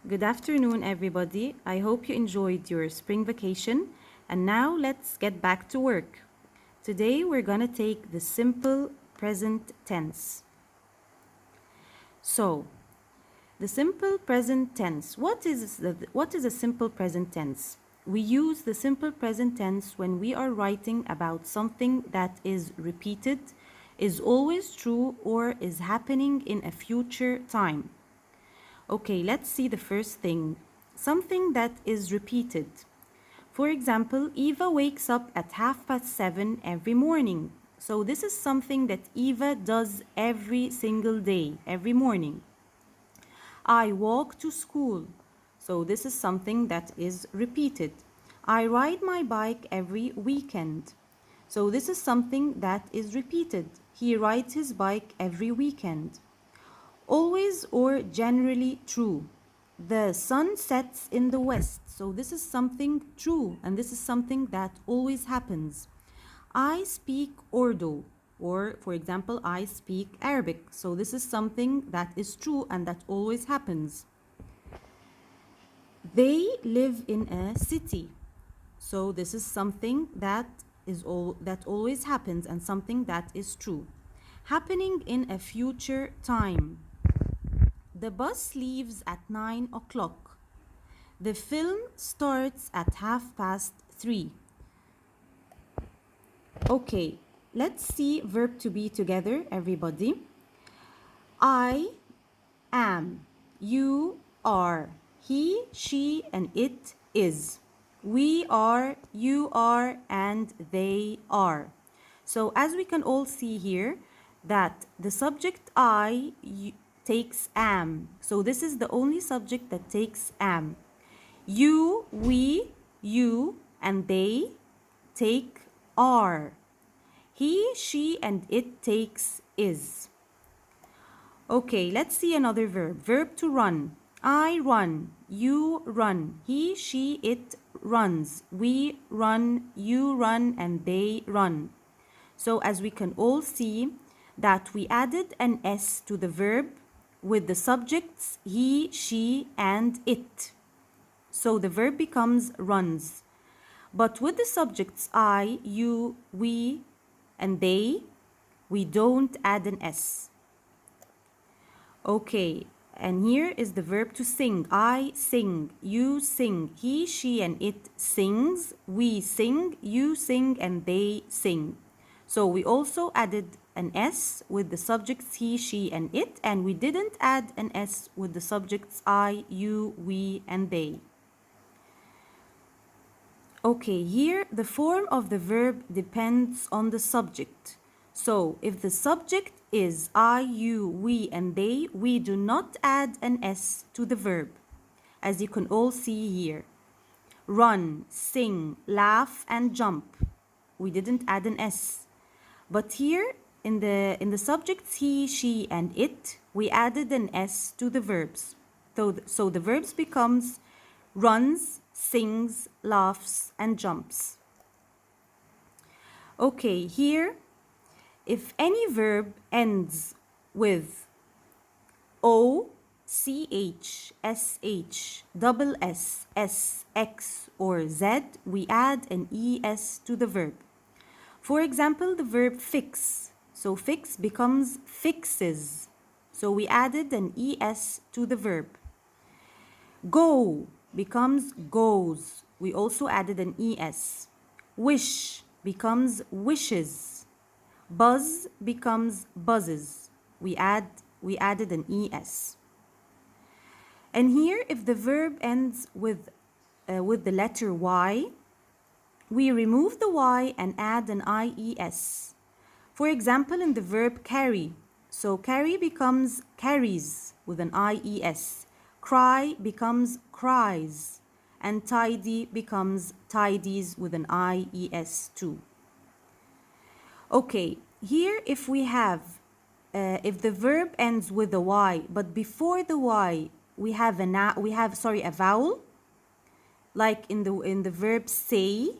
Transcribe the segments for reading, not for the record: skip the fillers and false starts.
Good afternoon, everybody. I hope you enjoyed your spring vacation. And now let's get back to work. Today we're gonna take the simple present tense. So, the simple present tense. What is a simple present tense? We use the simple present tense when we are writing about something that is repeated, is always true, or is happening in a future time. Okay, let's see the first thing. Something that is repeated. For example, Eva wakes up at 7:30 every morning. So this is something that Eva does every single day, every morning. I walk to school. So this is something that is repeated. I ride my bike every weekend. So this is something that is repeated. He rides his bike every weekend. Always or generally true. The sun sets in the west. So this is something true and this is something that always happens. I speak Urdu, or for example, I speak Arabic. So this is something that is true and that always happens. They live in a city. So this is something that always happens and something that is true. Happening in a future time. The bus leaves at 9 o'clock. The film starts at 3:30. Okay, let's see verb to be together, everybody. I am. You are. He, she, and it is. We are, you are, and they are. So as we can all see here, that the subject takes am. So this is the only subject that takes am. You, we, you, and they take are. He, she, and it takes is. Okay, let's see another verb. Verb to run. I run. You run. He, she, it runs. We run. You run. And they run. So as we can all see that we added an S to the verb with the subjects he, she, and it. So the verb becomes runs. But with the subjects I, you, we, and they, we don't add an S. Okay, and here is the verb to sing. I sing, you sing, he, she, and it sings, we sing, you sing, and they sing. So we also added an S with the subjects he, she, and it, and we didn't add an S with the subjects I, you, we, and they. Okay, here the form of the verb depends on the subject. So if the subject is I, you, we, and they, we do not add an S to the verb, as you can all see here. Run, sing, laugh, and jump. We didn't add an S. But here in the subjects he, she, and it, we added an S to the verbs. So the verbs becomes runs, sings, laughs, and jumps. Okay, here, if any verb ends with O, CH, SH, double S, S, X, or Z, we add an ES to the verb. For example, the verb fix. So fix becomes fixes. So we added an ES to the verb. Go becomes goes. We also added an ES. Wish becomes wishes. Buzz becomes buzzes. We added an ES. And here, if the verb ends with the letter Y, we remove the Y and add an IES. For example, in the verb carry. So carry becomes carries with an IES. Cry becomes cries. And tidy becomes tidies with an IES too. Okay, here if we have, if the verb ends with a Y, but before the Y we have a vowel, like in the verb say,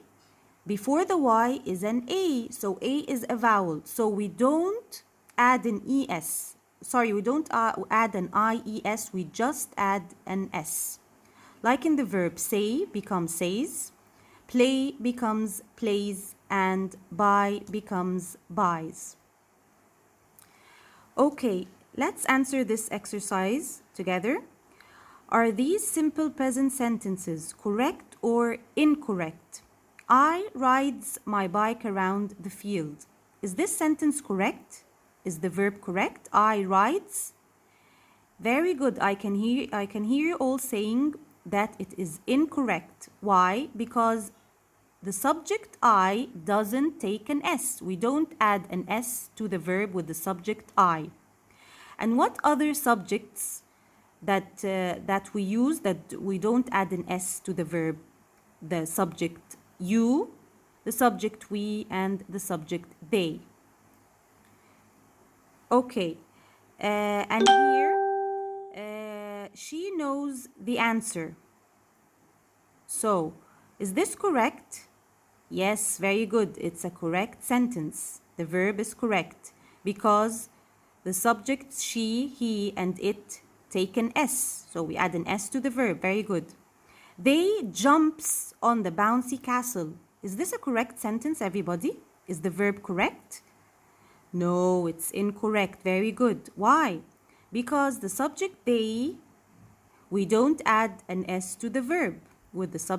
before the Y is an A, so A is a vowel. So we don't add an ES. we don't add an IES, we just add an S. Like in the verb say becomes says, play becomes plays, and buy becomes buys. Okay, let's answer this exercise together. Are these simple present sentences correct or incorrect? I rides my bike around the field. Is this sentence correct? Is the verb correct? I rides. Very good. I can hear you all saying that it is incorrect. Why? Because the subject I doesn't take an S. We don't add an S to the verb with the subject I. And what other subjects that we use that we don't add an S to the verb? The subject you, the subject we, and the subject they. Okay, and here she knows the answer. So, is this correct? Yes, very good. It's a correct sentence. The verb is correct because the subjects she, he, and it take an S. So we add an S to the verb. Very good. They jumps on the bouncy castle. Is this a correct sentence, everybody? Is the verb correct? No, it's incorrect. Very good. Why? Because the subject they, we don't add an S to the verb with the subject